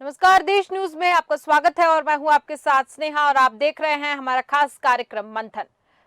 नमस्कार, देश न्यूज में आपका स्वागत है और मैं हूं आपके साथ स्नेहा और आप देख रहे हैं हमारा खास कार्यक्रम मंथन।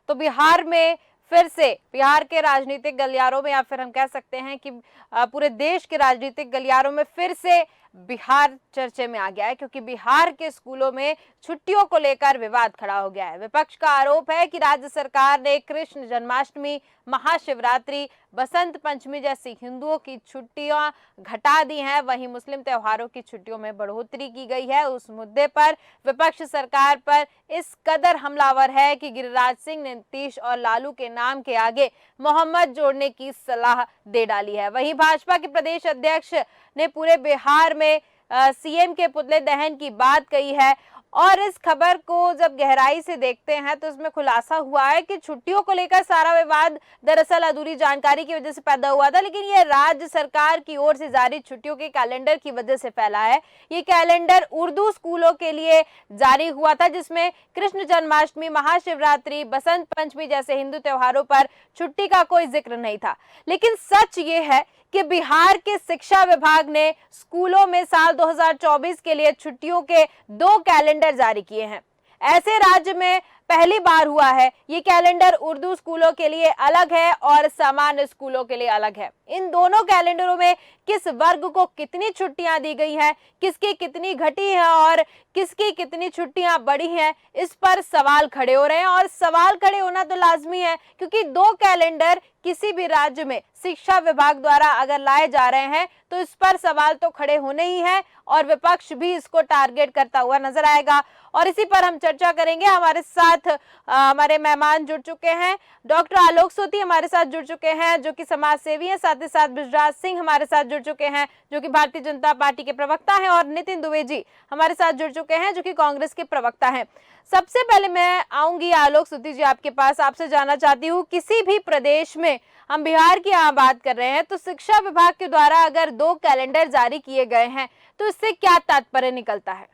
तो बिहार में फिर से बिहार के राजनीतिक गलियारों में या फिर हम कह सकते हैं कि पूरे देश के राजनीतिक गलियारों में फिर से बिहार चर्चे में आ गया है, क्योंकि बिहार के स्कूलों में छुट्टियों को लेकर विवाद खड़ा हो गया है। विपक्ष का आरोप है कि राज्य सरकार ने कृष्ण जन्माष्टमी, महाशिवरात्रि, बसंत पंचमी जैसी हिंदुओं की छुट्टियां घटा दी हैं, वहीं मुस्लिम त्योहारों की छुट्टियों में बढ़ोतरी की गई है। उस मुद्दे पर विपक्ष सरकार पर इस कदर हमलावर है कि गिरिराज सिंह ने नीतीश और लालू के नाम के आगे मोहम्मद जोड़ने की सलाह दे डाली है। वहीं भाजपा के प्रदेश अध्यक्ष ने पूरे बिहार में सीएम के पुतले दहन की बात कही है। और इस खबर को जब गहराई से देखते हैं तो इसमें खुलासा हुआ है कि छुट्टियों को लेकर सारा विवाद दरअसल अधूरी जानकारी की वजह से पैदा हुआ था, लेकिन यह राज्य सरकार की ओर से जारी छुट्टियों के कैलेंडर की वजह से फैला है। ये कैलेंडर उर्दू स्कूलों के लिए जारी हुआ था, जिसमें कृष्ण जन्माष्टमी, महाशिवरात्रि, बसंत पंचमी जैसे हिंदू त्योहारों पर छुट्टी का कोई जिक्र नहीं था। लेकिन सच ये है कि बिहार के शिक्षा विभाग ने स्कूलों में साल 2024 के लिए छुट्टियों के 2 कैलेंडर जारी किए हैं। ऐसे राज्य में पहली बार हुआ है। ये कैलेंडर उर्दू स्कूलों के लिए अलग है और सामान्य स्कूलों के लिए अलग है। इन दोनों कैलेंडरों में किस वर्ग को कितनी छुट्टियां दी गई हैं, किसकी कितनी घटी है और किसकी कितनी छुट्टियां बढ़ी हैं, इस पर सवाल खड़े हो रहे हैं। और सवाल खड़े होना तो लाजमी है, क्योंकि 2 कैलेंडर किसी भी राज्य में शिक्षा विभाग द्वारा अगर लाए जा रहे हैं तो इस पर सवाल तो खड़े होने ही है और विपक्ष भी इसको टारगेट करता हुआ नजर आएगा। और इसी पर हम चर्चा करेंगे। हमारे साथ हमारे मेहमान जुड़ चुके हैं। डॉक्टर आलोक सोती हमारे साथ जुड़ चुके हैं, जो कि समाज सेवी हैं। साथ ही साथ बृजराज सिंह हमारे साथ जुड़ चुके हैं, जो कि भारतीय जनता पार्टी के प्रवक्ता हैं। और नितिन दुबे जी हमारे साथ जुड़ चुके हैं, जो कि कांग्रेस के प्रवक्ता हैं। सबसे पहले मैं आऊंगी आलोक सोती जी आपके पास। आपसे जानना चाहती हूँ, किसी भी प्रदेश में, हम बिहार की यहाँ बात कर रहे हैं, तो शिक्षा विभाग के द्वारा अगर 2 कैलेंडर जारी किए गए हैं तो इससे क्या तात्पर्य निकलता है?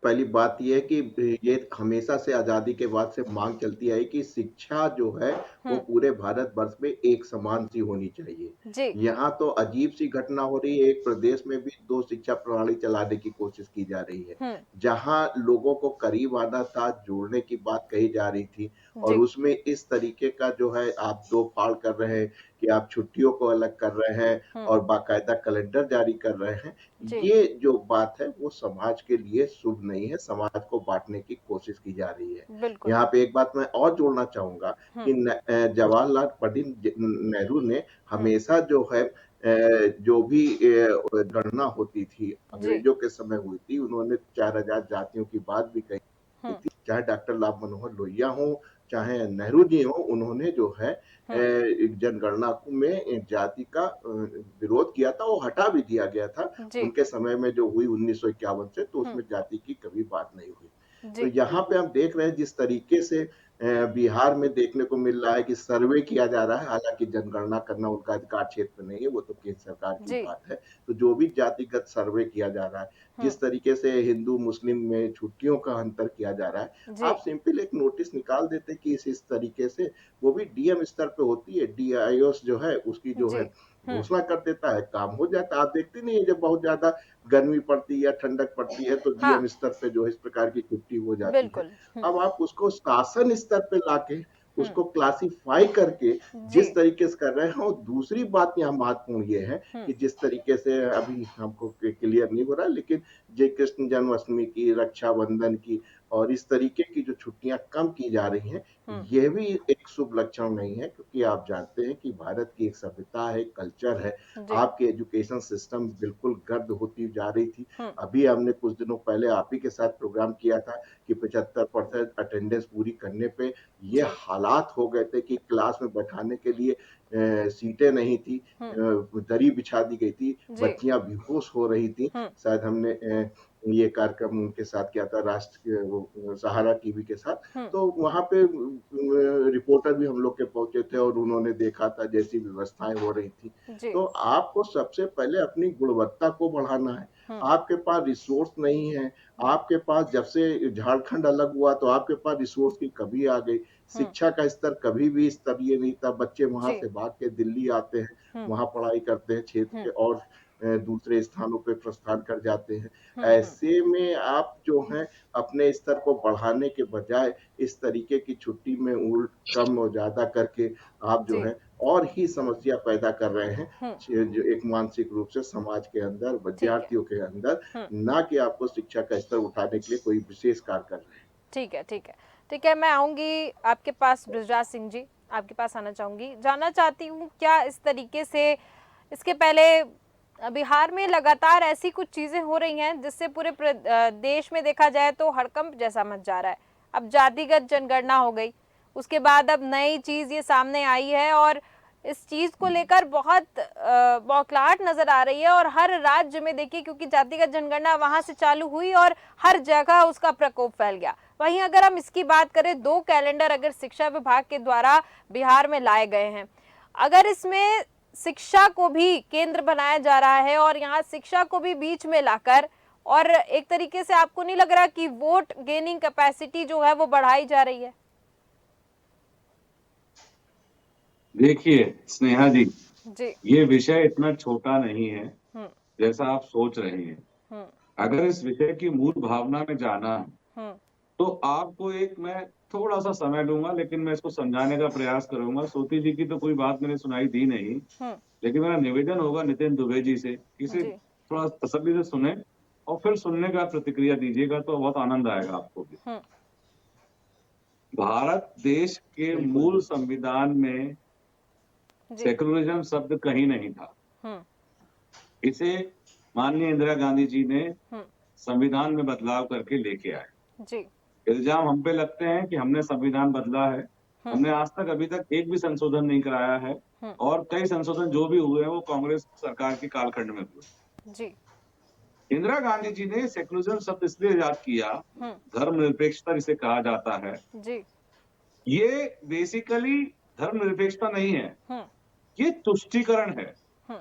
पहली बात ये है कि ये हमेशा से आजादी के बाद से मांग चलती आई कि शिक्षा जो है वो हम्म। पूरे भारत वर्ष में एक समान सी होनी चाहिए। जी। यहाँ तो अजीब सी घटना हो रही है, एक प्रदेश में भी 2 शिक्षा प्रणाली चलाने की कोशिश की जा रही है। हम्म। जहाँ लोगों को करीब आना था, जोड़ने की बात कही जा रही थी और जी। उसमें इस तरीके का जो है आप 2 फाड़ कर रहे हैं कि आप छुट्टियों को अलग कर रहे हैं हम्म। और बाकायदा कैलेंडर जारी कर रहे हैं। जी। ये जो बात है वो समाज के लिए शुभ नहीं है, समाज को बाँटने की कोशिश की जा रही है। बिल्कुल। यहाँ पे एक बात मैं और जोड़ना चाहूँगा कि हम्म। जवाहरलाल पंडित नेहरू ने हम्म। हमेशा जो है जो भी गणना होती थी, जी। अंग्रेजों के समय हुई थी, उन्होंने 4000 जातियों की बात भी कही हम्म। थी। चाहे डॉक्टर लाल मनोहर लोहिया हों, चाहे नेहरू जी हों, उन्होंने जो है हम्म। एक जनगणना में जाति का विरोध किया था, वो हटा भी दिया गया था। जी। उनके समय में जो हुई 1951 से, तो हम्म। उसमें जाति की कभी बात नहीं हुई। तो जी। यहाँ पे हम देख रहे हैं जिस तरीके से बिहार में देखने को मिल रहा है कि सर्वे किया जा रहा है, हालाँकि जनगणना करना उनका अधिकार क्षेत्र नहीं है, वो तो केंद्र सरकार की जी। बात है। तो जो भी जातिगत सर्वे किया जा रहा है, हम्म। जिस तरीके से हिंदू-मुस्लिम में छुट्टियों का अंतर किया जा रहा है, जी। आप सिंपल एक नोटिस निकाल देते कि इस तरीके से वो भी डीएम स्तर पे होती है, डीआईओएस जो है उसकी जो जी। है घोषणा कर देता है, काम हो जाता है। आप देखते नहीं है जब बहुत ज़्यादा गर्मी पड़ती है या ठंडक पड़ती है तो हाँ। डीएम स्तर पे जो है इस प्रकार की छुट्टी हो जाती है। बिल्कुल। अब आप उसको शासन स्तर पे लाके हम्म। उसको क्लासिफाई करके जी। जिस तरीके से कर रहे हैं और दूसरी बात यहाँ महत्वपूर्ण ये है हम्म। कि जिस तरीके से अभी हमको क्लियर नहीं हो रहा है लेकिन जे कृष्ण जन्माष्टमी की, रक्षाबंधन की और इस तरीके की जो छुट्टियाँ कम की जा रही हैं, हम्म। ये भी एक शुभ लक्षण नहीं है क्योंकि आप जानते हैं कि भारत की एक सभ्यता है, कल्चर है। जी। आपकी एजुकेशन सिस्टम बिल्कुल गर्द होती जा रही थी। हम्म। अभी हमने कुछ दिनों पहले आप ही के साथ प्रोग्राम किया था कि 75% अटेंडेंस पूरी करने पे ये जी। हालात हो गए थे कि क्लास में बैठाने के लिए सीटें नहीं थी, हम्म। दरी बिछा दी गई थी, जी। बच्चियाँ बेहोश हो रही थी। हम्म। शायद हमने ये कार्यक्रम उनके साथ किया था राष्ट्र के वो सहारा टीवी के साथ। हम्म। तो वहाँ पे रिपोर्टर भी हम लोग के पहुँचे थे और उन्होंने देखा था जैसी व्यवस्थाएँ हो रही थी। जी। तो आपको सबसे पहले अपनी गुणवत्ता को बढ़ाना है। हम्म। आपके पास रिसोर्स नहीं है, आपके पास जब से झारखंड अलग हुआ तो आपके पास रिसोर्स की कमी आ गई। हम्म। शिक्षा का स्तर कभी भी स्तर ये नहीं था, बच्चे वहाँ जी। से भाग के दिल्ली आते हैं, हम्म। वहाँ पढ़ाई करते हैं क्षेत्र हम्म। के और दूसरे स्थानों पे प्रस्थान कर जाते हैं। हुँ, हुँ। ऐसे में आप जो हैं अपने स्तर को बढ़ाने के बजाय इस तरीके की छुट्टी में उल्ट कम और ज़्यादा करके आप जो जी। है और ही समस्या पैदा कर रहे हैं, हुँ, जो एक मानसिक रूप से समाज के अंदर, ठीक है। विद्यार्थियों के अंदर, हुँ। ना कि आपको शिक्षा का स्तर उठाने के लिए कोई विशेष कार्य कर रहे हैं। ठीक है, ठीक है। ठीक है, मैं आऊँगी आपके पास बृजराज सिंह जी, आपके पास आना चाहूँगी। जानना चाहती हूँ क्या इस तरीके से इसके पहले बिहार में लगातार ऐसी कुछ चीज़ें हो रही हैं जिससे पूरे देश में देखा जाए तो हड़कंप जैसा मच जा रहा है। अब जातिगत जनगणना हो गई, उसके बाद अब नई चीज़ ये सामने आई है और इस चीज़ को लेकर बहुत बौखलाहट नज़र आ रही है और हर राज्य में देखिए क्योंकि जातिगत जनगणना वहाँ से चालू हुई और हर जगह उसका प्रकोप फैल गया। वहीं अगर हम इसकी बात करें 2 कैलेंडर अगर शिक्षा विभाग के द्वारा बिहार में लाए गए हैं। अगर इसमें शिक्षा को भी केंद्र बनाया जा रहा है और यहाँ शिक्षा को भी बीच में लाकर और एक तरीके से आपको नहीं लग रहा कि वोट गेनिंग कैपेसिटी जो है वो बढ़ाई जा रही है? देखिए स्नेहा जी, जी। ये विषय इतना छोटा नहीं है हुँ, जैसा आप सोच रहे हैं। हुँ, अगर इस विषय की मूल भावना में जाना है, हुँ, तो आपको एक मैं थोड़ा-सा समय लूँगा, लेकिन मैं इसको समझाने का प्रयास करूँगा। श्रुति जी की तो कोई बात मैंने सुनाई दी नहीं, हुँ, लेकिन मेरा निवेदन होगा नितिन दुबे जी से, कि इसे जी। थोड़ा तसल्ली से सुनें और फिर सुनने के बाद प्रतिक्रिया दीजिएगा, तो बहुत आनंद आएगा आपको भी। हुँ, भारत देश के बिल्कुल, मूल बिल्कुल। संविधान में जी। सेक्युलरिज़्म शब्द कहीं नहीं था। हुँ, इसे माननीय इंदिरा गांधी जी ने हुँ, संविधान में बदलाव करके लेके आए। जी। इल्जाम हम पे लगते हैं कि हमने संविधान बदला है। हुँ, हमने आज तक अभी तक एक भी संशोधन नहीं कराया है हुँ, और कई संशोधन जो भी हुए हैं वो कांग्रेस सरकार के कालखंड में हुए। जी। इंदिरा गांधी जी ने सेक्युलरिज्म शब्द इसलिए इजाद किया, हुँ, धर्मनिरपेक्षता जिसे कहा जाता है। जी। ये बेसिकली धर्मनिरपेक्षता नहीं है, हुँ, ये तुष्टीकरण है। हुँ,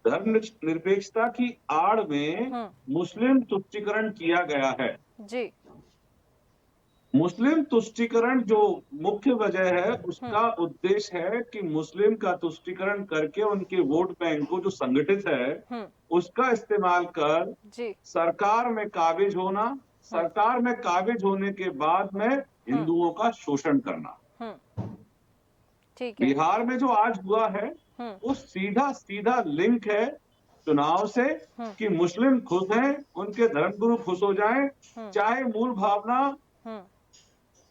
धर्मनिरपेक्षता की आड़ में हुँ, मुस्लिम तुष्टीकरण किया गया है। जी। मुस्लिम तुष्टीकरण जो मुख्य वजह है, हुँ, उसका उद्देश्य है कि मुस्लिम का तुष्टीकरण करके उनके वोट बैंक को जो संगठित है, हुँ, उसका इस्तेमाल कर जी। सरकार में काबिज होना, हुँ, सरकार में काबिज होने के बाद में हुँ, हिंदुओं का शोषण करना। हुँ, ठीक है। बिहार में जो आज हुआ है, हुँ, वो सीधा-सीधा लिंक है चुनाव से, हुँ, कि मुस्लिम खुश हैं, उनके धर्मगुरु खुश हो जाएँ, हुँ, चाहे मूल भावना हुँ,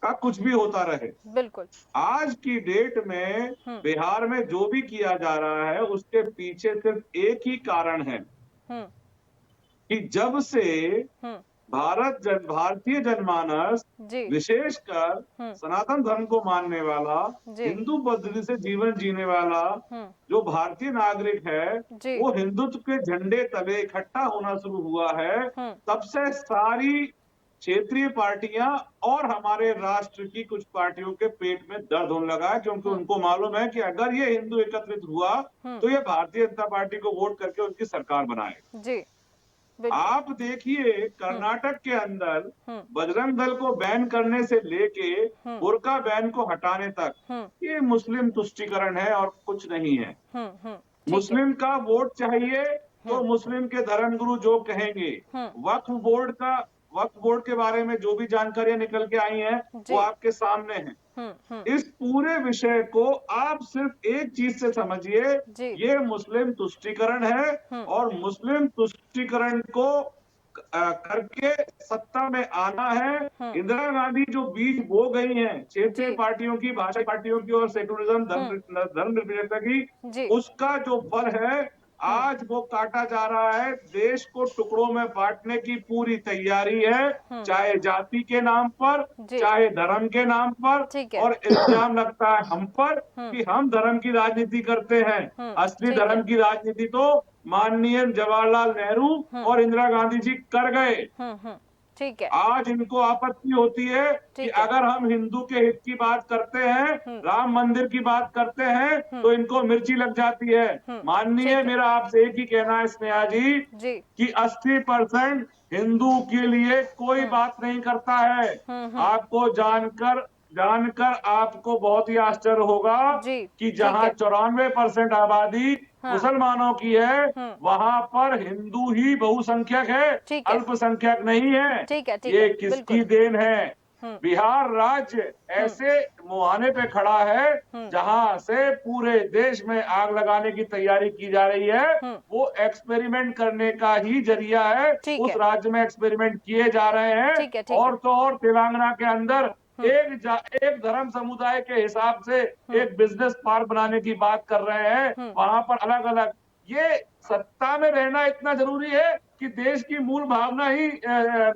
का कुछ भी होता रहे। बिल्कुल। आज की डेट में हुँ, बिहार में जो भी किया जा रहा है, उसके पीछे सिर्फ एक ही कारण है हुँ, कि जब से हुँ, भारतीय जनमानस, जी। विशेषकर हुँ, सनातन धर्म को मानने वाला, जी। हिंदू पद्धति से जीवन जीने वाला हुँ, जो भारतीय नागरिक है, जी। वो हिंदुत्व के झंडे तले इकट्ठा होना शुरू हुआ है, हुँ, तब से सारी क्षेत्रीय पार्टियां और हमारे राष्ट्र की कुछ पार्टियों के पेट में दर्द होने लगा है, क्योंकि हुँ, उनको मालूम है कि अगर ये हिंदू एकत्रित हुआ, हुँ, तो ये भारतीय जनता पार्टी को वोट करके उनकी सरकार बनाए। जी, बिल्कुल। आप देखिए हुँ, कर्नाटक के अंदर हुँ, बजरंग दल को बैन करने से लेके हुँ, बुर्का बैन को हटाने तक, हुँ, ये मुस्लिम तुष्टीकरण है और कुछ नहीं है। हुँ, हुँ, ठीक है। मुस्लिम का वोट चाहिए हुँ, तो मुस्लिम के धर्मगुरु जो कहेंगे। हुँ, वक्फ बोर्ड का वक्फ बोर्ड के बारे में जो भी जानकारियां निकल के आई हैं, वो जी। आपके सामने हैं। हुँ, हुँ, इस पूरे विषय को आप सिर्फ एक चीज से समझिए, जी। ये मुस्लिम तुष्टीकरण है हुँ, और मुस्लिम तुष्टीकरण को करके सत्ता में आना है। हुँ, इंदिरा गांधी जो बीज बो गई हैं क्षेत्रीय जी। पार्टियों की, भाषाई पार्टियों की और सेकुलरिज्म हुँ, धर्मनिरपेक्षता की, जी। उसका जो फल है हुँ, आज वो काटा जा रहा है। देश को टुकड़ों में बांटने की पूरी तैयारी है, हुँ, चाहे जाति के नाम पर, जी। चाहे धर्म के नाम पर, ठीक है। और इल्जाम लगता है हम पर हुँ, कि हम धर्म की राजनीति करते हैं। हुँ, असली ठीक है। धर्म की राजनीति तो माननीय जवाहरलाल नेहरू हुँ, और इंदिरा गांधी जी कर गए। हुँ, ठीक है, आज इनको आपत्ति होती है कि ठीक है। अगर हम हिंदू के हित की बात करते हैं, हुँ, राम मंदिर की बात करते हैं, हुँ, तो इनको मिर्ची लग जाती है। हुँ, माननीय, ठीक है। मेरा आपसे एक ही कहना है स्नेहा जी, जी। कि 80% हिंदू के लिए कोई हुँ, बात नहीं करता है। हुँ, हुँ, आपको जानकर जानकर आपको बहुत ही आश्चर्य होगा जी, कि ठीक जहां है। 94% आबादी हाँ। मुसलमानों की है, वहां पर हिंदू ही बहुसंख्यक है, ठीक है। अल्पसंख्यक नहीं है। ठीक है, ये बिल्कुल। किसकी देन है? बिहार राज्य ऐसे मुहाने पे खड़ा है जहां से पूरे देश में आग लगाने की तैयारी की जा रही है। वो एक्सपेरिमेंट करने का ही जरिया है। ठीक उस है। राज्य में एक्सपेरिमेंट किए जा रहे हैं। ठीक है, ठीक है। और तो और तेलंगाना के अंदर एक धर्म समुदाय के हिसाब से एक बिजनेस पार्क बनाने की बात कर रहे हैं। वहां पर अलग अलग, ये सत्ता में रहना इतना जरूरी है कि देश की मूल भावना ही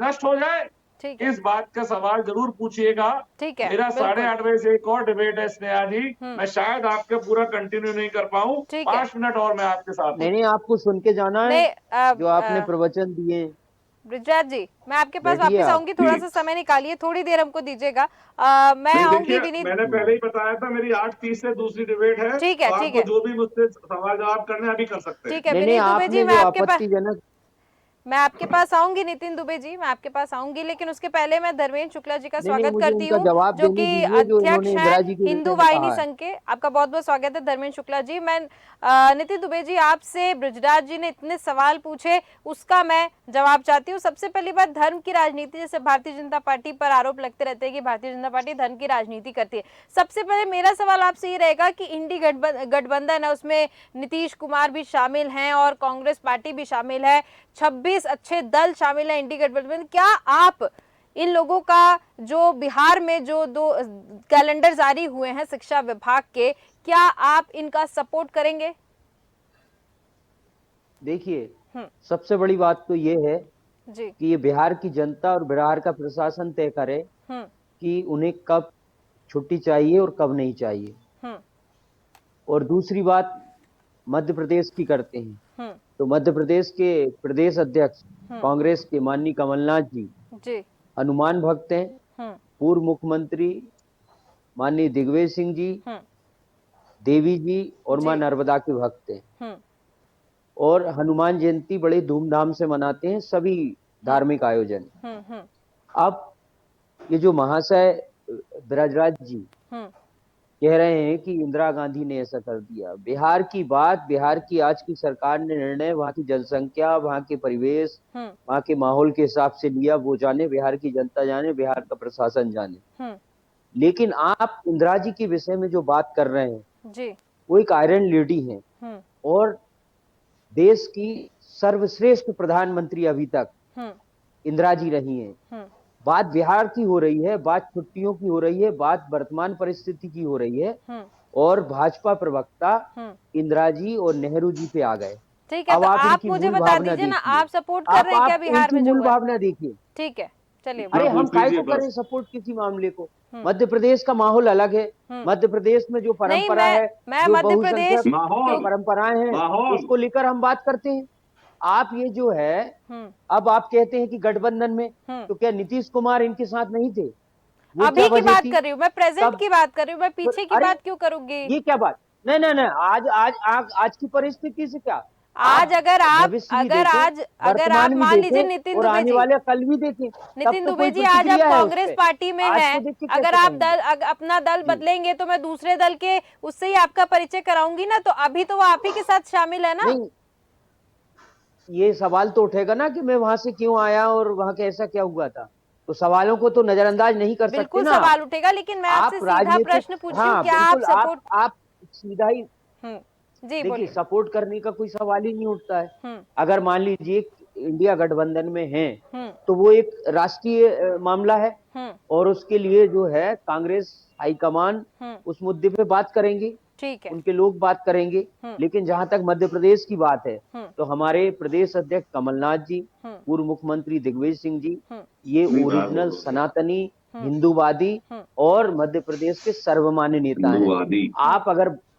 नष्ट हो जाए। ठीक है। इस बात का सवाल जरूर पूछिएगा। ठीक है, मेरा बिल्कुल। 8:30 बजे से एक और डिबेट है स्नेहा जी। मैं शायद आपके पूरा कंटिन्यू नहीं कर पाऊं। ठीक है। 5 मिनट और मैं आपके साथ हूं। नहीं, आपको सुन के जाना है नहीं, जो आपने प्रवचन दिए। ब्रिजराज जी, मैं आपके पास बैठिए वापस आप। आऊंगी, थोड़ा सा समय निकालिए, थोड़ी देर हमको दीजिएगा। मैं नहीं, आऊंगी देखिए, विनीत। मैंने पहले ही बताया था मेरी 8:30 से दूसरी डिबेट है। ठीक है, तो ठीक आपको है। जो भी मुझसे सवाल जवाब करने हैं, अभी कर सकते हैं। ठीक है नहीं, विनीत दुबे जी, आपने मैं जो आपके पास आऊंगी। नितिन दुबे जी, मैं आपके पास आऊंगी, लेकिन उसके पहले मैं धर्मेंद्र शुक्ला जी का नहीं, स्वागत मुझे करती उनका हूँ, जवाब जो देने कि दीजिए जो अध्यक्ष इन्होंने हैं इंदिरा जी के हिंदू विषय में वाहिनी कहा है। संघ के। आपका बहुत बहुत स्वागत है धर्मेंद्र शुक्ला जी। मैं नितिन दुबे जी, आपसे ब्रिजराज जी ने इतने सवाल पूछे, उसका मैं जवाब चाहती हूँ। सबसे पहली बात, धर्म की राजनीति, जैसे भारतीय जनता पार्टी पर आरोप लगते रहते हैं कि भारतीय जनता पार्टी धर्म की राजनीति करती है। सबसे पहले मेरा सवाल आपसे ये रहेगा कि इंडी गठबंधन है, उसमें नीतीश कुमार भी शामिल हैं और कांग्रेस पार्टी भी शामिल है, 26 अच्छे दल शामिल हैं इंडी गठबंधन। क्या आप इन लोगों का जो बिहार में जो 2 कैलेंडर जारी हुए हैं शिक्षा विभाग के, क्या आप इनका सपोर्ट करेंगे? देखिए, सबसे बड़ी बात तो ये है जी। कि ये बिहार की जनता और बिहार का प्रशासन तय करे कि उन्हें कब छुट्टी चाहिए और कब नहीं चाहिए। और दूसरी बात मध्य प्रदेश की करते हैं, तो मध्य प्रदेश के प्रदेश अध्यक्ष कांग्रेस के माननीय कमलनाथ जी जी। हनुमान भक्त हैं। पूर्व मुख्यमंत्री माननीय दिग्विजय सिंह जी, देवी जी और मां नर्मदा के भक्त हैं और हनुमान जयंती बड़े धूमधाम से मनाते हैं सभी धार्मिक आयोजन। अब ये जो महाशय ब्रजराज जी कह रहे हैं कि इंदिरा गांधी ने ऐसा कर दिया, बिहार की बात, बिहार की आज की सरकार ने निर्णय वहां की जनसंख्या, वहां के परिवेश, वहां के माहौल के हिसाब से लिया, वो जाने, बिहार की जनता जाने, बिहार का प्रशासन जाने। लेकिन आप इंदिरा जी के विषय में जो बात कर रहे हैं जी। वो एक आयरन लेडी है और देश की सर्वश्रेष्ठ प्रधानमंत्री अभी तक इंदिरा जी रही हैं। बात बिहार की हो रही है, बात छुट्टियों की हो रही है, बात वर्तमान परिस्थिति की हो रही है और भाजपा प्रवक्ता इंदिरा जी और नेहरू जी पे आ गए। ठीक है, अब तो आप आप इनकी मुझे मूल बता भावना दीजिए ना, देखिए। आप सपोर्ट कर रहे हैं क्या बिहार इनकी में जो मूल हुआ है? भावना देखिए। ठीक है, चलिए। अरे हम काय को कीजिए करें बस। सपोर्ट किसी मामले को? मध्य प्रदेश का माहौल अलग है। मध्य प्रदेश में जो नहीं, परंपरा है, मैं जो मध्य प्रदेश बहुसंख्यक माहौल परंपराएं हैं, माहौल उसको लेकर हम बात करते हैं। आप ये जो है, अब आप कहते हैं कि गठबंधन में, तो क्या नीतीश कुमार इनके साथ नहीं थे? वो अभी क्या की वजह बात थी? कर रही हूँ मैं, प्रेजेंट तब की बात कर रही हूँ मैं, पीछे की अरे बात क्यों करूंगी? ये क्या बात? नहीं नहीं नहीं, आज की परिस्थिति से क्या, आज आप अगर भविष्य भी देखें, अगर आप वर्तमान भी मान लीजिए देखें नितिन और दुबे आने जी, वाले कल भी देखें, तब नितिन तो दुबे कोई जी, आज आप प्रतिक्रिया है उस कांग्रेस पे। पार्टी में आज हैं, को देख के अगर कैसे आप कहेंगे? अपना दल जी। बदलेंगे तो मैं दूसरे दल के उससे ही आपका परिचय कराऊंगी ना, तो अभी तो वो आप ही के साथ शामिल है ना। नहीं, ये सवाल तो उठेगा ना कि मैं वहां से क्यों आया और वहां कैसा क्या हुआ था, तो सवालों को तो नजरअंदाज नहीं कर सकते बिल्कुल ना आप। सवाल उठेगा, लेकिन मैं आप आपसे सीधा राजनीतिक, प्रश्न पूछ रही हूँ, हाँ क्या आप बिल्कुल, सपोर्ट? आप सीधा ही जी देखिए, बोलिए। सपोर्ट करने का कोई सवाल ही नहीं उठता है। अगर मान लीजिए इंडिया गठबंधन में है तो वो एक राष्ट्रीय मामला है और उसके लिए जो है कांग्रेस हाईकमान उस मुद्दे पे बात करेंगे, ठीक है। उनके लोग बात करेंगे। लेकिन जहां तक मध्य प्रदेश की बात है, तो हमारे प्रदेश अध्यक्ष कमलनाथ जी, पूर्व मुख्यमंत्री दिग्विजय सिंह जी, ये ओरिजिनल सनातनी हिंदूवादी और मध्य प्रदेश के सर्वमान्य नेता हैं। आप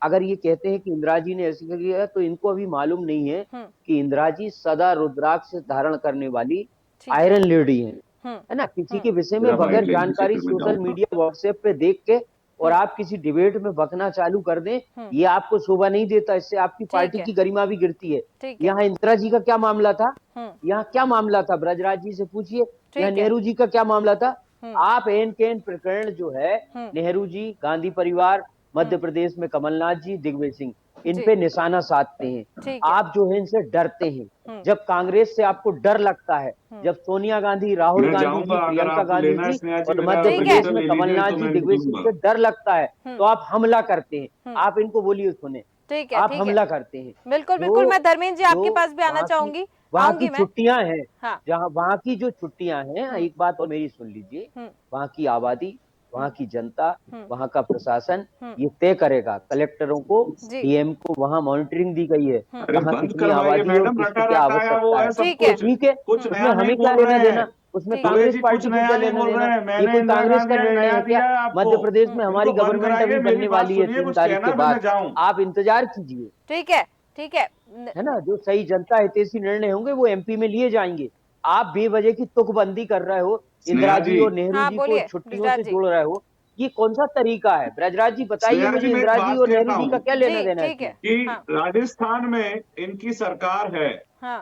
अगर ये कहते हैं कि इंदिरा जी ने ऐसी किया, तो इनको अभी मालूम नहीं है कि इंदिरा जी सदा रुद्राक्ष धारण करने वाली आयरन लेडी है ना। किसी के विषय में बगैर जानकारी सोशल मीडिया व्हाट्सएप पे देख के और आप किसी डिबेट में बकना चालू कर दें, ये आपको शोभा नहीं देता, इससे आपकी पार्टी की गरिमा भी गिरती है। यहाँ इंदिरा जी का क्या मामला था, यहाँ क्या मामला था, ब्रजराज जी से पूछिए। यहाँ नेहरू जी का क्या मामला था? आप एन के एन प्रकरण जो है, नेहरू जी, गांधी परिवार, मध्य प्रदेश में कमलनाथ जी, दिग्विजय सिंह, इन जी। पे निशाना साधते हैं। ठीक है। आप जो है इनसे डरते हैं। जब कांग्रेस से आपको डर लगता है, जब सोनिया गांधी, राहुल मैं गांधी जाऊंगा, जी, अगर प्रियंका आपको गांधी लेना है जी स्नेहा जी, और मेरा मध्य ठीक है। प्रदेश रजिस्टर में ले लीजिए कमलनाथ तो जी, मैं दिग्विजय सिंह निकलूंगा। से डर लगता है, तो आप हमला करते हैं। आप इनको बोलिए, सुने, ठीक है। आप ठीक है, हमला करते हैं। बिल्कुल जो बिल्कुल, मैं धर्मेंद्र जी आपके जो पास भी आना चाहूंगी, वहाँ की आऊंगी मैं। छुट्टियां हैं, हाँ। जहाँ वहाँ की जो छुट्टियां हैं, एक बात और मेरी सुन लीजिए, हम्म। वहाँ की आबादी, वहाँ की जनता, हम्म। वहाँ का प्रशासन हम्म। ये तय करेगा। कलेक्टरों को, जी। डीएम को वहाँ मॉनिटरिंग दी गई है, अरे कहाँ बंद कितनी करवाइए आबादी और मैडम, किसकी रटा क्या रटाया वो आवश्यकता है है। सब ठीक है। कुछ। ठीक है, कुछ उसमें नया नहीं हमें क्या बोल लेना रहे हैं। देना, उसमें ठीक है। दुबे कांग्रेस जी पार्टी कुछ को क्या नया नहीं लेना बोल देना। रहे हैं। ये मैंने कोई इंदिरा कांग्रेस का गांधी ने निर्णय नया है क्या? दिया है आपको। मध्य प्रदेश में हमारी इनको बंद गवर्नमेंट कराइए, अभी मेरी बनने बात वाली है सुनिए, 3 कुछ तारीख कहना के फिर बाद। मैं जाऊं। आप इंतजार कीजिए, ठीक है। ठीक है। है ना। जो सही जनता हितैषी निर्णय होंगे वो एमपी में लिए जाएंगे। आप बेवजह की तुकबंदी कर रहे हो, इंदिरा स्नेहा जी जी, और नेहरू हाँ जी को बोलिए छुट्टियों बृजराज से जी। जोड़ रहे हो। ये कौन सा तरीका है? ब्रजराज जी बताइए स्नेहा जी, मुझे, मैं एक इंदिरा जी बात और नेहरू कहता जी का हूँ क्या लेना जी देना ठीक है। इसमें? कि हाँ। राजस्थान में इनकी सरकार है। हाँ।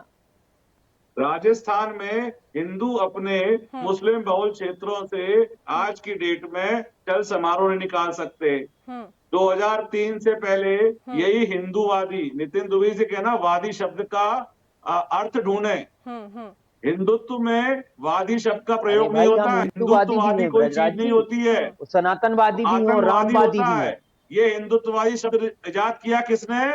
राजस्थान में हिंदू अपने मुस्लिम बहुल क्षेत्रों से आज की डेट में चल समारोह नहीं निकाल सकते। हम्म। 2003 से पहले यही हिंदूवादी, नितिन दुबे से कहना वादी शब्द का अर्थ ढूंढे। हम्म। हिंदुत्व में वादी शब्द का अरे प्रयोग नहीं भाई, होता। हम हिंदूवादी भी हिंदुत्ववादी हैं कोई ब्रजराज चीज नहीं जी, होती है, सनातनवादी भी हैं और आतंकवादी रामवादी होता भी है। हैं। ये हिंदुत्ववादी शब्द इजाद किया किसने?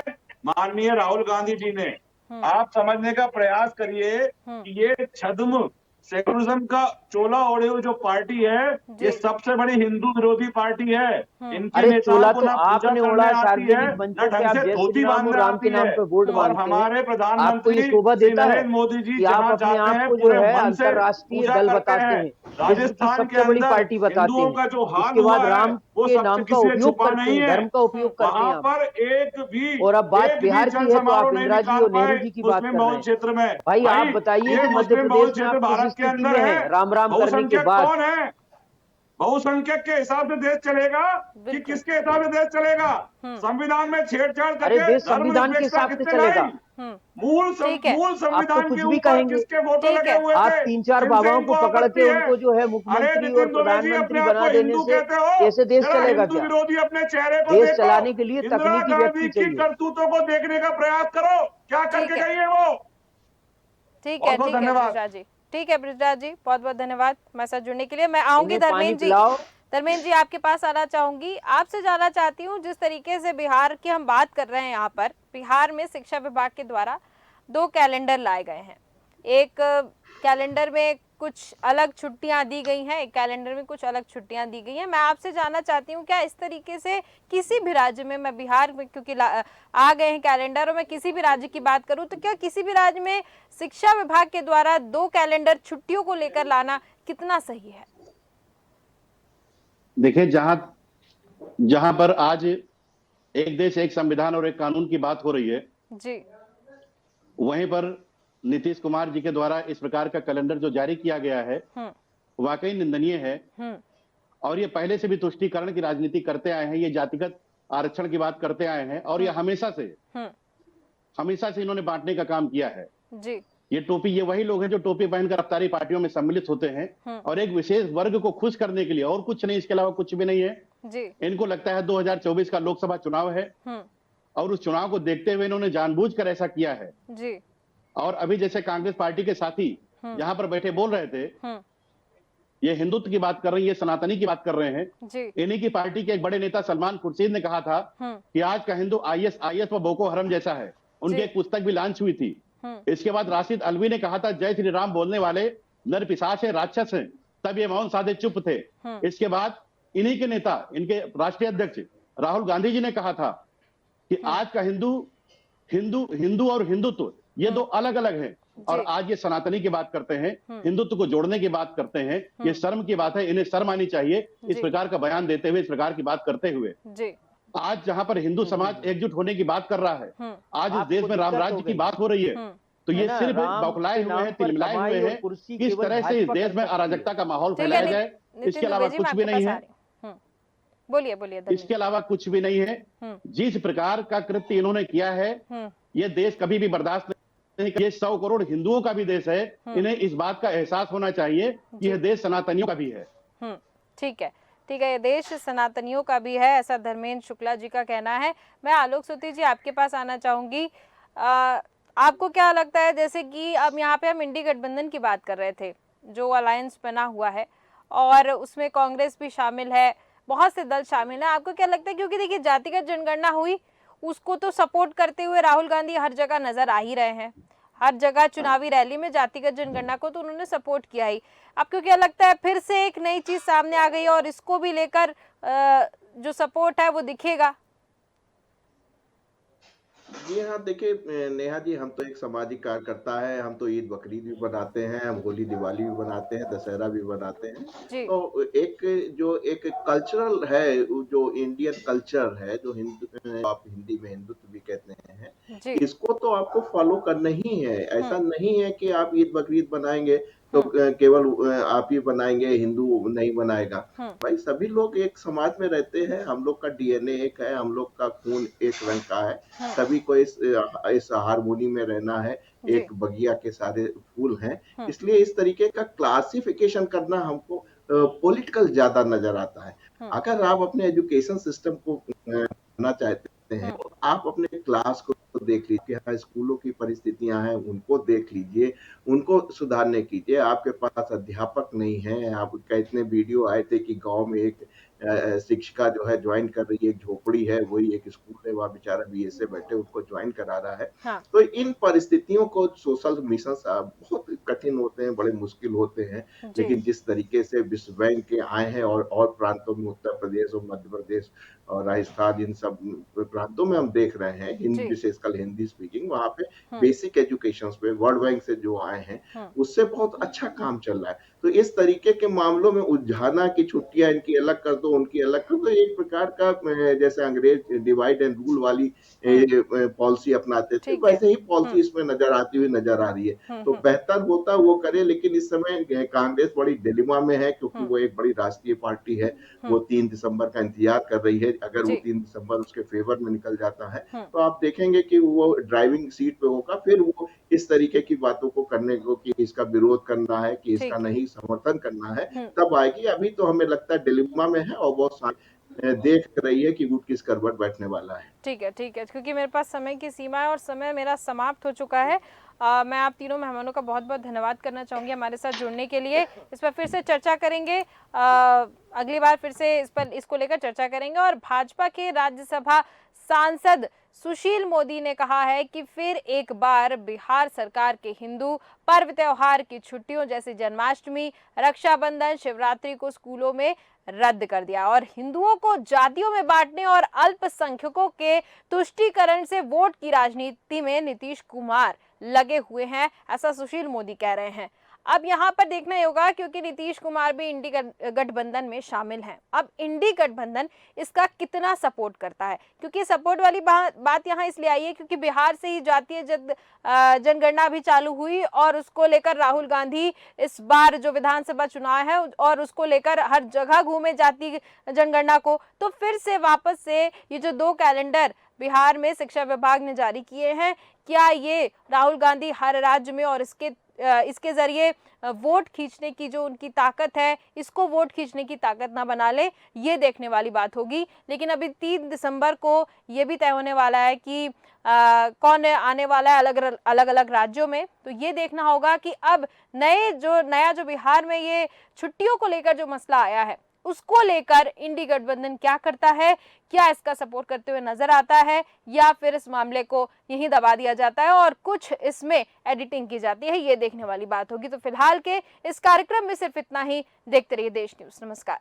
माननीय राहुल गांधी जी ने। आप समझने का प्रयास करिए कि ये छद्म सेकुलरिज्म का चोला ओढ़े हुए जो पार्टी है, जी। ये सबसे बड़ी हिंदू विरोधी पार्टी है। इनके अरे नेताओं चोला को तो ना पूजा आपने करने ओढ़ा आती है, सार्वजनिक ना मंचों पे, ढंग आप से जय श्री धोती राम और बांधने राम के आती नाम है। पे बोर्ड और बांधते हैं। हमारे आपको ये प्रधानमंत्री शोभा श्री देता है नरेंद्र मोदी जी कि आप जहां अपने जाते आप हैं को जो पूरे है मन से अंतर्राष्ट्रीय पूजा दल करते बताते हैं। हैं, विश्व की राजस्थान के सबसे बड़ी अंदर पार्टी बताते हिंदुओं हैं। का जो हाल उसके हुआ बाद है राम वो के सबसे नाम का किसी से उपयोग छुपा करते नहीं हैं, है। धर्म का उपयोग करते हैं वहां आप। पर और अब बात एक भी बिहार जल की है तो समारोह आप नहीं इंदिरा जी निकाल और नेहरू पाए जी की बात मुस्लिम कर रहे बहुल हैं। क्षेत्र में। भाई आप भाई, बताइए ये कि मध्य मुस्लिम बहुल प्रदेश में क्षेत्र आप किस भारत के स्थिति में अंदर है। हैं राम राम करने के बहुसंख्यक बाद? कौन है? बहुसंख्यक के हिसाब से देश चलेगा कि बिल्कुल। किसके हिसाब से देश चलेगा? संविधान में छेड़छाड़ अरे करके देश संविधान के धर्मनिरपेक्षता हिसाब से किसने चलेगा। लाई? ठीक है। मूल आप तो संविधान कुछ के भी ऊपर कहेंगे। किसके फोटो ठीक लगे है। हुए आप थे 3-4 जिनसे बाबाओं को इनको पकड़ के आपत्ति है? उनको जो है अरे मुख्यमंत्री और नितिन दुबे जी, अपने प्रधानमंत्री आप बना को देने हिंदू से कहते हो, कैसे देश जरा चलेगा हिंदू क्या? विरोधी अपने चेहरे को देश देखो। चलाने के लिए इंदिरा तकनीकी गांधी व्यक्ति की चाहिए। करतूतों को देखने का प्रयास करो, क्या ठीक करके है। गई है वो। ठीक है। बहुत बहुत ठीक है धन्यवाद। बृजराज जी। ठीक है बृजराज जी, बहुत बहुत धन्यवाद हमारे साथ जुड़ने के लिए। मैं आऊंगी इन्हें पानी धर्मेंद्र जी। पिलाओ। धर्मेंद्र जी आपके पास आना चाहूंगी, आपसे जानना चाहती हूँ, जिस तरीके से बिहार की हम बात कर रहे हैं, यहाँ पर बिहार में शिक्षा विभाग के द्वारा 2 कैलेंडर लाए गए हैं। एक कैलेंडर में कुछ अलग छुट्टियां दी गई हैं, एक कैलेंडर में कुछ अलग छुट्टियां दी गई हैं। मैं आपसे जानना चाहती हूँ, क्या इस तरीके से किसी भी राज्य में, मैं बिहार में क्योंकि आ गए हैं कैलेंडर, और मैं किसी भी राज्य की बात करूं तो क्या किसी भी राज्य में शिक्षा विभाग के द्वारा 2 कैलेंडर छुट्टियों को लेकर लाना कितना सही है? देखिए, जहां जहां पर आज एक देश एक संविधान और एक कानून की बात हो रही है, जी। वहीं पर नीतीश कुमार जी के द्वारा इस प्रकार का कैलेंडर जो जारी किया गया है, वाकई निंदनीय है। और ये पहले से भी तुष्टीकरण की राजनीति करते आए हैं, ये जातिगत आरक्षण की बात करते आए हैं, और ये हमेशा से इन्होंने बांटने का काम किया है। जी। ये टोपी, ये वही लोग हैं जो टोपी पहनकर अफ्तारी पार्टियों में सम्मिलित होते हैं और एक विशेष वर्ग को खुश करने के लिए, और कुछ नहीं, इसके अलावा कुछ भी नहीं है जी। इनको लगता है 2024 का लोकसभा चुनाव है और उस चुनाव को देखते हुए इन्होंने जानबूझकर ऐसा किया है। जी। और अभी जैसे कांग्रेस पार्टी के साथी यहाँ पर बैठे बोल रहे थे, ये हिंदुत्व की बात कर रहे हैं, ये सनातनी की बात कर रहे हैं। इन्हीं की पार्टी के एक बड़े नेता सलमान खुर्शीद ने कहा था कि आज का हिंदू आईएस व बोको हरम जैसा है। उनकी एक पुस्तक भी लॉन्च हुई थी। इसके बाद राशिद अलवी ने कहा था, जय श्री राम बोलने वाले नर पिशाच है, राक्षस हैं, तब ये मौन साधे चुप थे। इसके बाद इन्हीं के नेता, इनके राष्ट्रीय अध्यक्ष राहुल गांधी जी ने कहा था कि आज का हिंदू और हिंदुत्व ये 2 अलग अलग हैं। और आज ये सनातनी की बात करते हैं, हिंदुत्व को जोड़ने की बात करते हैं। ये शर्म की बात है, इन्हें शर्म आनी चाहिए इस प्रकार का बयान देते हुए, इस प्रकार की बात करते हुए। आज जहां पर हिंदू समाज एकजुट होने की बात कर रहा है, आज इस देश में राम राज्य की बात हो रही है, तो ये सिर्फ बौखलाए हुए हैं, तिलमिलाए हुए हैं किस तरह से इस देश में अराजकता का माहौल फैलाया जाए। इसके अलावा कुछ भी नहीं है। बोलिए बोलिए। इसके अलावा कुछ भी नहीं है। जिस प्रकार का कृत्य इन्होंने किया है, ये देश कभी भी बर्दाश्त नहीं। ये 100 करोड़ हिंदुओं का भी देश है। इन्हें इस बात का एहसास होना चाहिए कि यह देश सनातनियों का भी है। ठीक है। ठीक है, ये देश सनातनियों का भी है, ऐसा धर्मेंद्र शुक्ला जी का कहना है। मैं आलोक सूती जी आपके पास आना चाहूंगी। आपको क्या लगता है, जैसे कि अब यहाँ पे हम इंडी गठबंधन की बात कर रहे थे, जो अलायंस बना हुआ है और उसमें कांग्रेस भी शामिल है, बहुत से दल शामिल है, आपको क्या लगता है, क्योंकि देखिए जातिगत जनगणना हुई, उसको तो सपोर्ट करते हुए राहुल गांधी हर जगह नजर आ ही रहे हैं, हर जगह चुनावी रैली में जातिगत जनगणना को तो उन्होंने सपोर्ट किया ही। आपको क्या लगता है फिर से एक नई चीज सामने आ गई और इसको भी लेकर जो सपोर्ट है वो दिखेगा? जी हाँ, देखिए नेहा जी, हम तो एक सामाजिक कार्यकर्ता है, हम तो ईद बकरीद भी बनाते हैं, हम होली दिवाली भी बनाते हैं, दशहरा भी बनाते हैं। जी। तो एक कल्चरल है, जो इंडियन कल्चर है, जो हिंदू, आप हिंदी में हिंदुत्व भी कहते हैं, जी। इसको तो आपको फॉलो करना ही है। ऐसा नहीं है कि आप ईद बकरीद बनाएंगे तो केवल आप ही बनाएंगे, हिंदू नहीं बनाएगा। भाई सभी लोग एक समाज में रहते हैं, हम लोग का डीएनए एक है, हम लोग का खून एक रंग का है, सभी को इस हार्मोनी में रहना है, एक बगिया के सारे फूल हैं। इसलिए इस तरीके का क्लासिफिकेशन करना हमको पॉलिटिकल ज्यादा नजर आता है। अगर आप अपने एजुकेशन सिस्टम को करना चाहते हैं, तो आप अपने क्लास को देख लीजिए, हाँ, स्कूलों की परिस्थितियां हैं उनको देख लीजिए, उनको सुधारने कीजिए। आपके पास अध्यापक नहीं है, आपका इतने वीडियो आए थे कि गांव में एक शिक्षिका जो है ज्वाइन कर रही है, एक झोपड़ी है, वही एक स्कूल है, वहाँ बेचारा बीएसए बैठे उसको ज्वाइन करा रहा है। हाँ। तो इन परिस्थितियों को सोशल मिशन बहुत कठिन होते हैं, बड़े मुश्किल होते हैं, लेकिन जिस तरीके से विश्व बैंक के आए हैं और प्रांतों में, उत्तर प्रदेश और मध्य प्रदेश और राजस्थान, इन सब प्रांतों में हम देख रहे हैं, हिंदी विशेषकर हिंदी स्पीकिंग, वहाँ पे बेसिक एजुकेशन पे वर्ल्ड बैंक से जो आए हैं उससे बहुत अच्छा काम चल रहा है। तो इस तरीके के मामलों में उलझाना की छुट्टियां इनकी अलग कर दो, उनकी अलग कर दो, एक प्रकार का जैसे अंग्रेज डिवाइड एंड रूल वाली पॉलिसी अपनाते थे, वैसे ही पॉलिसी इसमें नजर आती हुई नजर आ रही है। तो बेहतर होता वो करे, लेकिन इस समय कांग्रेस बड़ी डिलेमा में है, क्योंकि वो एक बड़ी राष्ट्रीय पार्टी है, वो 3 दिसंबर का इंतजार कर रही है। अगर वो 3 दिसंबर उसके फेवर में निकल जाता है तो आप देखेंगे कि वो ड्राइविंग सीट पे होगा, फिर वो इस तरीके की बातों को करने को कि इसका विरोध करना है, कि इसका नहीं समर्थन करना है, तब आएगी। अभी तो हमें लगता है डिलेमा में है और बहुत देख रही है कि गुट किस करवट बैठने वाला है। ठीक है, क्योंकि मेरे पास समय की सीमा है और समय मेरा समाप्त हो चुका है। मैं आप तीनों मेहमानों का बहुत बहुत धन्यवाद करना चाहूंगी हमारे साथ जुड़ने के लिए। इस पर फिर से चर्चा करेंगे, अगली बार फिर से इसको लेकर चर्चा करेंगे। और भाजपा के राज्यसभा सांसद सुशील मोदी ने कहा है कि फिर एक बार बिहार सरकार के हिंदू पर्व त्योहार की छुट्टियों जैसे जन्माष्टमी, रक्षाबंधन, शिवरात्रि को स्कूलों में रद्द कर दिया और हिंदुओं को जातियों में बांटने और अल्पसंख्यकों के तुष्टीकरण से वोट की राजनीति में नीतीश कुमार लगे हुए हैं, ऐसा सुशील मोदी कह रहे हैं। अब यहाँ पर देखना होगा, क्योंकि नीतीश कुमार भी इंडी गठबंधन में शामिल हैं। अब इंडी गठबंधन इसका कितना सपोर्ट करता है, क्योंकि सपोर्ट वाली बात यहाँ इसलिए आई है क्योंकि बिहार से ही जातीय जनगणना भी चालू हुई और उसको लेकर राहुल गांधी इस बार जो विधानसभा चुनाव है और उसको लेकर हर जगह घूमे जातीय जनगणना को। तो फिर से वापस से ये जो 2 कैलेंडर बिहार में शिक्षा विभाग ने जारी किए हैं, क्या ये राहुल गांधी हर राज्य में और इसके जरिए वोट खींचने की जो उनकी ताकत है, इसको वोट खींचने की ताकत ना बना ले, ये देखने वाली बात होगी। लेकिन अभी 3 दिसंबर को ये भी तय होने वाला है कि कौन आने वाला है अलग अलग राज्यों में। तो ये देखना होगा कि अब नया जो बिहार में ये छुट्टियों को लेकर जो मसला आया है, उसको लेकर इंडी गठबंधन क्या करता है, क्या इसका सपोर्ट करते हुए नजर आता है या फिर इस मामले को यहीं दबा दिया जाता है और कुछ इसमें एडिटिंग की जाती है, ये देखने वाली बात होगी। तो फिलहाल के इस कार्यक्रम में सिर्फ इतना ही। देखते रहिए देश न्यूज। नमस्कार।